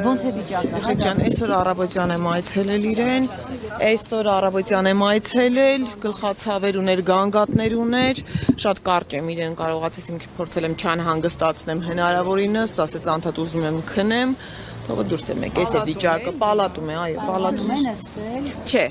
Ոնց է վիճակը։ Ջան, այսօր առավոտյան եմ այցելել իրեն, այսօր առավոտյան եմ այցելել, գլխացավեր ուներ, գանգատներ ուներ, շատ կարճ եմ իրեն կարողացել ինքը փորձել եմ չանհանգստացնեմ հնարավորինս, ասեց անդադ ուզում եմ քնեմ, թողը դուրս եմ եկել, այս է վիճակը, պալատում է, այո, պալատում է։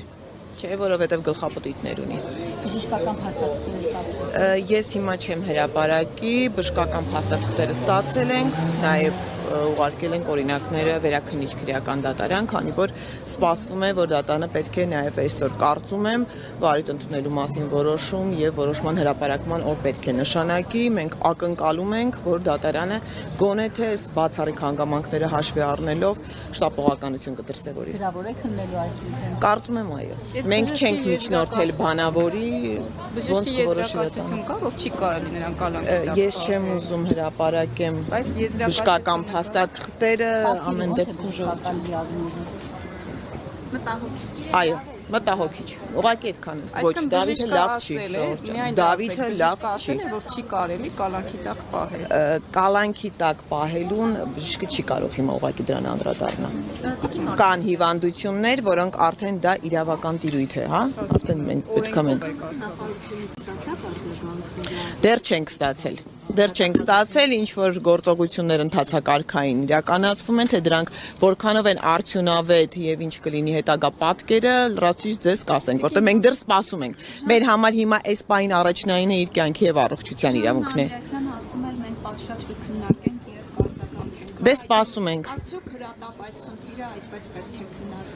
Չէ, որովհետև գլխապտույտներ ունի։ Բժշկական փաստաթղթերը ստացվեց։ Ես հիմա չեմ հրապարակի, բժշկական փաստաթղթերը ստացել ենք, նաև ուղարկել ենք օրինակները վերաքննիչ քրեական դատարան, քանի որ սպասվում է, որ դատարանը պետք է նաև այսօր կարծում եմ վարույթ ընդունելու մասին որոշում եւ որոշման հրապարակման օր պետք է նշանակի։ Մենք ակնկալում ենք, որ դատարանը գոնե թե բացառիկ հանգամանքները հաշվի առնելով շտապողականություն կդրսևորի։ Գրավոր է քննելու այսինքն։ Կարծում եմ այո։ Մենք չենք միջնորդել բանավորի, ոնց որոշեցին կա, որ չի կարելի նրան կալանք։ Ես չեմ ուզում հրապարակեմ բժշկական փաստաթղթերը ամեն դեպքում բժշկական դիագնոզը։ Այո, մտահոգիչ։ Ուղղակի այդքան է։ Ոչ, Դավիթը լավ չի։ Դավիթը լավ չի։ Որ չի կարելի կալանքի տակ պահել։ Կալանքի տակ պահելուն բժիշկը չի կարող հիմա ուղղակի դրան անդրադառնալ։ Կան հիվանդություններ, որոնք արդեն դա իրավական տիրույթ է, հա։ Արդեն մենք պետք է մենք Դեռ չենք ստացել, ինչ որ գործողություններ ընթացակարգային իրականացվում են, թե դրանք որքանով են արդյունավետ եւ ինչ կլինի հետագա պատկերը, լրացուցիչ ձեզ կասենք, որտեղ մենք դեռ սպասում ենք։ Մեր համար հիմա այս պահին առաջնային է իր կյանքի եւ առողջության իրավունքն է։ Ասում էր մենք պատշաճ կքննարկենք եւ կարձական։ Դե սպասում ենք։ Արդյոք հրատապ այս խնդիրը այդպես պետք է քննարկվի։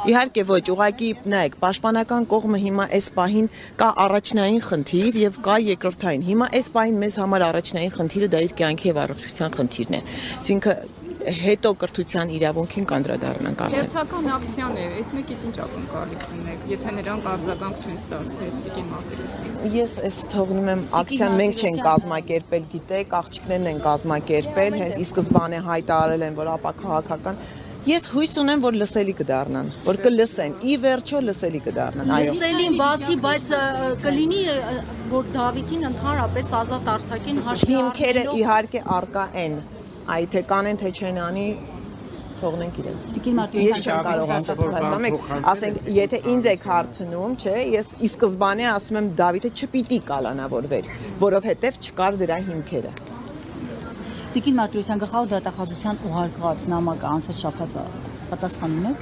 Իհարկե ոչ, ուղղակի նայեք, պաշտպանական կողմը հիմա այս պահին կա առաջնային խնդիր եւ կա երկրորդային։ Հիմա այս պահին մեզ համար առաջնային խնդիրը դա իր կյանքի եւ առողջության խնդիրն է։ Այսինքն հետո կրթության իրավունքին կանդրադառնանք արդեն։ Հերթական ակցիան է, այս մեկից ինչ ակնկալիք ունեք, եթե նրանք արձագանք չեն ստացել, դեպի Մարտիրոսյանը։ Ես այս թողնում եմ ակցիան մենք չենք կազմակերպել, գիտեք, աղջիկներն են կազմակերպել, հենց ի սկզբանե հայտարարել են, որ ապա քաղաքական Ես հույս ունեմ, որ լսելի կդառնան, որ կլսեն, ի վերջո լսելի կդառնան, այո։ Լսելին բացի, բայց կլինի, որ Դավիթին ընդհանրապես ազատ արձակին հաշվի Հիմքերը իհարկե արկա են, այ թե կանեն, թե չեն անի, թողնենք իրենց։ Ես չեմ կարող անցնել, ասենք, եթե ինձ եք հարցնում, չէ, ես ի սկզբանե ասում եմ Դավիթը չպիտի կալանավորվեր, որովհետև չկար դրա հիմքերը։ Տիկին Մարտիրոսյան գլխավոր դատախազության ուղարկված նամակը անցած շաբաթ պատասխանում եք։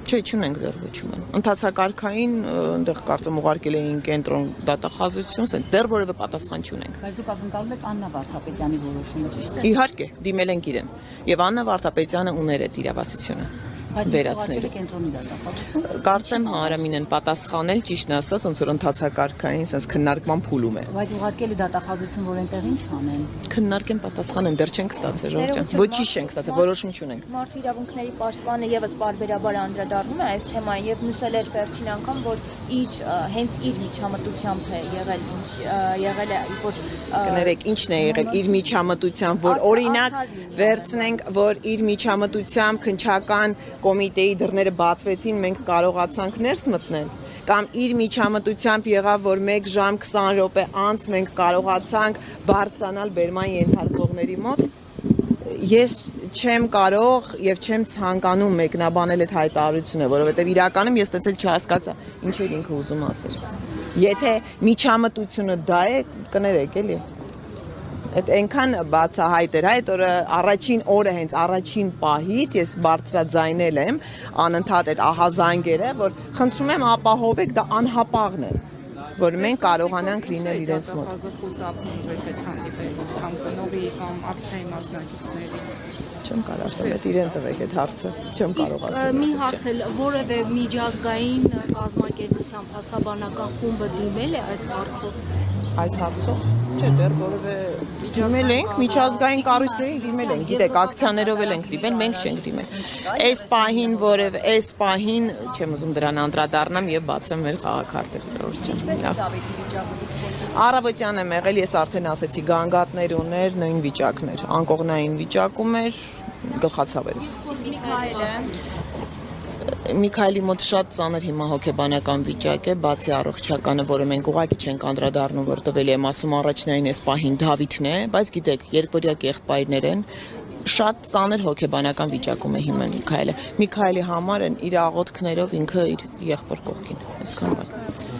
Չէ, չունենք դեռ ոչ ում։ Ընթացակարգային այնտեղ կարծեմ ուղարկել էին կենտրոն դատախազություն, ասենք դեռ որևէ պատասխան չունենք։ Բայց դուք ակնկալում եք Աննա Վարդապետյանի որոշումը, ճիշտ է։ Իհարկե, դիմել ենք իրեն։ Եվ Աննա Վարդապետյանը ուներ այդ իրավասությունը։ Վերացնելու կենտրոնի դատախազություն։ Կարծեմ Հարամին են պատասխանել, ճիշտն ասած, ոնց որ ընթացակարգային, ասես քննարկման փուլում է։ Բայց ուղարկելի դատախազություն, որ այնտեղ ինչ անեն։ Քննարկեն պատասխանեն, դեռ չենք ստացել, Ժողովրդյան։ Ոչինչ չենք ստացել, որոշում չունենք։ Մարդու իրավունքների պաշտպանը եւս բարբերաբար անդրադառնում է այս թեմային եւ նշել էր վերջին անգամ, որ հենց իր միջամտությամբ է եղել է որ կներեք, ինչն է եղել իր միջամտությամբ, որ օրինակ վերցնենք, որ իր միջամտությամբ քննչական կոմիտեի դռները բացվեցին, մենք կարողացանք ներս մտնել, կամ իր միջամտությամբ եղավ, որ 1 ժամ 20 րոպե անց մենք կարողացանք բարձրանալ բերման ենթարկողների մոտ։ Ես չեմ կարող եւ չեմ ցանկանում մեկնաբանել այդ հայտարարությունը, որովհետեւ իրականում ես տեսել չհասկացա ինչ էր ինքը ուզում ասել։ Եթե միջամտությունը դա է, կներեք էլի։ Այդ այնքան բացահայտ էր, այդ օրը առաջին օրը հենց առաջին պահից ես բարձրաձայնել եմ անընդհատ այդ ահազանգերը, որ խնդրում եմ ապահովեք, դա անհապաղն է, որ մենք կարողանանք լինել իրենց մոտ։ Խուսափում ձեզ հետ հանդիպելուց կամ ծնողի կամ ակցիայի մասնակիցների։ Չեմ կարող ասել, այդ իրեն տվեք այդ հարցը, չեմ կարող ասել։ Մի հարց էլ, որևէ միջազգային կազմակերպության փաստաբանական խումբը դիմել է այս հարցով։ Այս հարցով չէ, դեռ որևէ դիմել ենք, միջազգային կառույցներին դիմել ենք, գիտեք, ակցիաներով էլ ենք դիմել, մենք չենք դիմել։ Այս պահին որևէ, այս պահին չեմ ուզում դրան անդրադառնամ եւ բացեմ մեր խաղաքարտերը։ Առավոտյան եմ եղել, ես արդեն ասեցի, գանգատներ ուներ, նույն վիճակներ, անկողնային վիճակում էր, գլխացավեր։ Միքայելի մոտ շատ ծանր հիմա հոգեբանական վիճակ է, բացի առողջականը, որը մենք ուղղակի չենք անդրադառնում, որ տվել եմ ասում առաջնային այս պահին Դավիթն է, բայց գիտեք, երկվորյակ եղբայրներ են, շատ ծանր հոգեբանական վիճակում է հիմա Միքայելը։ Միքայելի համար են իր աղոթքներով ինքը իր եղբոր կողքին։ Այսքան բան։